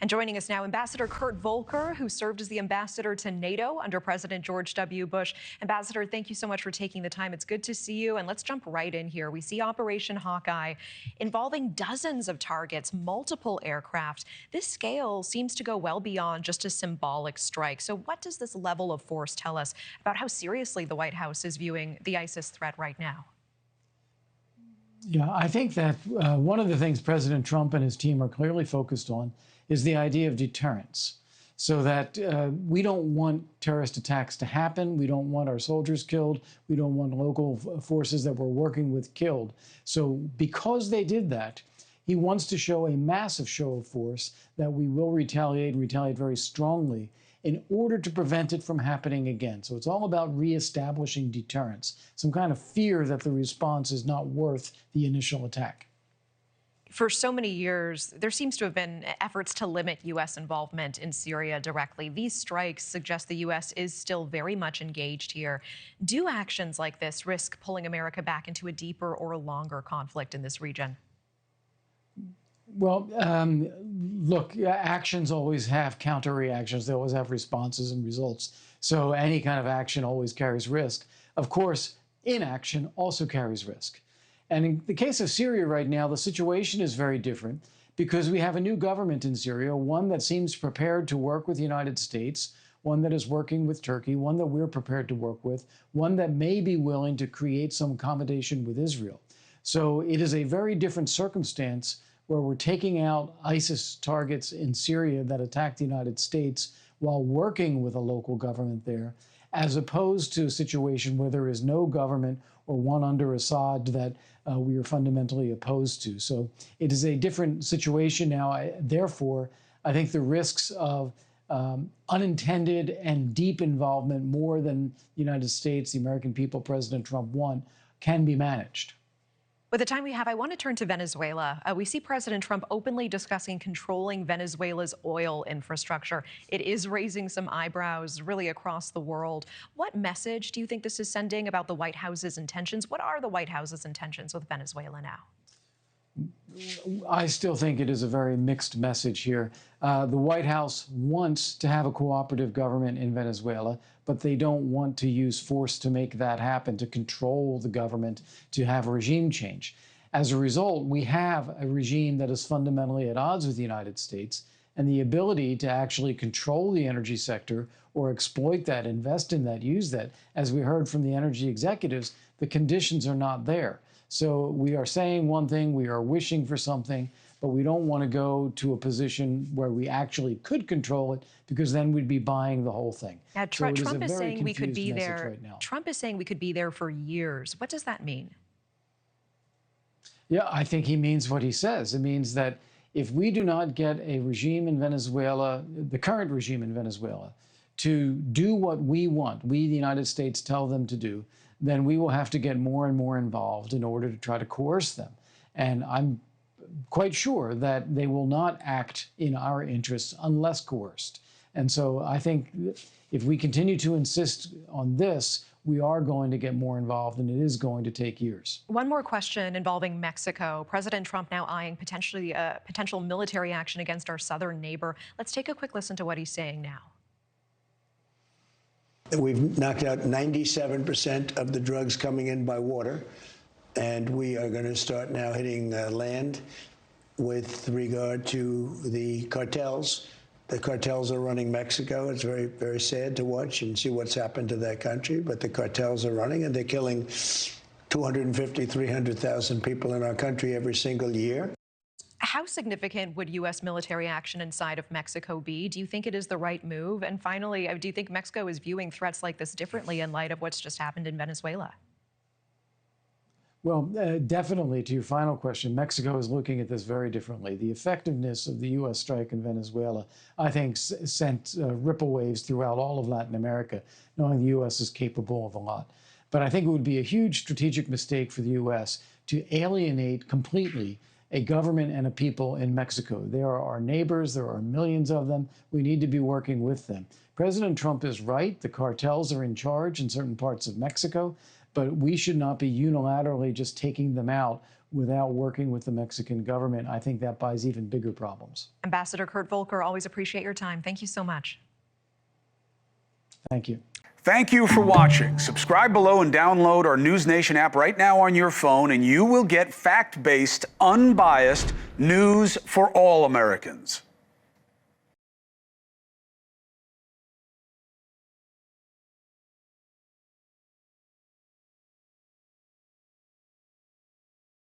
And joining us now, Ambassador Kurt Volker, who served as the ambassador to NATO under President George W. Bush. Ambassador, thank you so much for taking the time. It's good to see you. And let's jump right in here. We see Operation Hawkeye involving dozens of targets, multiple aircraft. This scale seems to go well beyond just a symbolic strike. So what does this level of force tell us about how seriously the White House is viewing the ISIS threat right now? Yeah, I think that one of the things President Trump and his team are clearly focused on is the idea of deterrence, so that we don't want terrorist attacks to happen. We don't want our soldiers killed. We don't want local forces that we're working with killed. So because they did that, he wants to show a massive show of force that we will retaliate and retaliate very strongly in order to prevent it from happening again. So it's all about reestablishing deterrence, some kind of fear that the response is not worth the initial attack. For so many years, there seems to have been efforts to limit U.S. involvement in Syria directly. These strikes suggest the U.S. is still very much engaged here. Do actions like this risk pulling America back into a deeper or longer conflict in this region? Well, look, actions always have counter reactions. They always have responses and results. So any kind of action always carries risk. Of course, inaction also carries risk. And in the case of Syria right now, the situation is very different because we have a new government in Syria, one that seems prepared to work with the United States, one that is working with Turkey, one that we're prepared to work with, one that may be willing to create some accommodation with Israel. So it is a very different circumstance where we're taking out ISIS targets in Syria that attack the United States while working with a local government there, as opposed to a situation where there is no government or one under Assad that we are fundamentally opposed to. So it is a different situation now. Therefore, I think the risks of unintended and deep involvement more than the United States, the American people, President Trump want, can be managed. With the time we have, I want to turn to Venezuela. We see President Trump openly discussing controlling Venezuela's oil infrastructure. It is raising some eyebrows really across the world. What message do you think this is sending about the White House's intentions? What are the White House's intentions with Venezuela now? I still think it is a very mixed message here. The White House wants to have a cooperative government in Venezuela, but they don't want to use force to make that happen, to control the government, to have a regime change. As a result, we have a regime that is fundamentally at odds with the United States, and the ability to actually control the energy sector or exploit that, invest in that, use that, as we heard from the energy executives, the conditions are not there. So we are saying one thing, we are wishing for something, but we don't want to go to a position where we actually could control it, because then we'd be buying the whole thing. Now, Trump is saying we could be there. Trump is saying we could be there for years. What does that mean? Yeah, I think he means what he says. It means that if we do not get a regime in Venezuela, the current regime in Venezuela, to do what we want, we, the United States, tell them to do, then we will have to get more and more involved in order to try to coerce them. And I'm quite sure that they will not act in our interests unless coerced. And so I think if we continue to insist on this, we are going to get more involved, and it is going to take years. One more question involving Mexico. President Trump now eyeing potential military action against our southern neighbor. Let's take a quick listen to what he's saying now. We've knocked out 97% of the drugs coming in by water, and we are going to start now hitting land with regard to the cartels. The cartels are running Mexico. It's very, very sad to watch and see what's happened to that country, but the cartels are running, and they're killing 250,000, 300,000 people in our country every single year. How significant would U.S. military action inside of Mexico be? Do you think it is the right move? And finally, do you think Mexico is viewing threats like this differently in light of what's just happened in Venezuela? Well, definitely, to your final question, Mexico is looking at this very differently. The effectiveness of the U.S. strike in Venezuela, I think, sent ripple waves throughout all of Latin America, knowing the U.S. is capable of a lot. But I think it would be a huge strategic mistake for the U.S. to alienate completely a government and a people in Mexico. They are our neighbors. There are millions of them. We need to be working with them. President Trump is right. The cartels are in charge in certain parts of Mexico, but we should not be unilaterally just taking them out without working with the Mexican government, I think that buys even bigger problems. Ambassador Kurt Volker, always appreciate your time. Thank you so much. Thank you. Thank you for watching. Subscribe below and download our NewsNation app right now on your phone, and you will get fact-based, unbiased news for all Americans.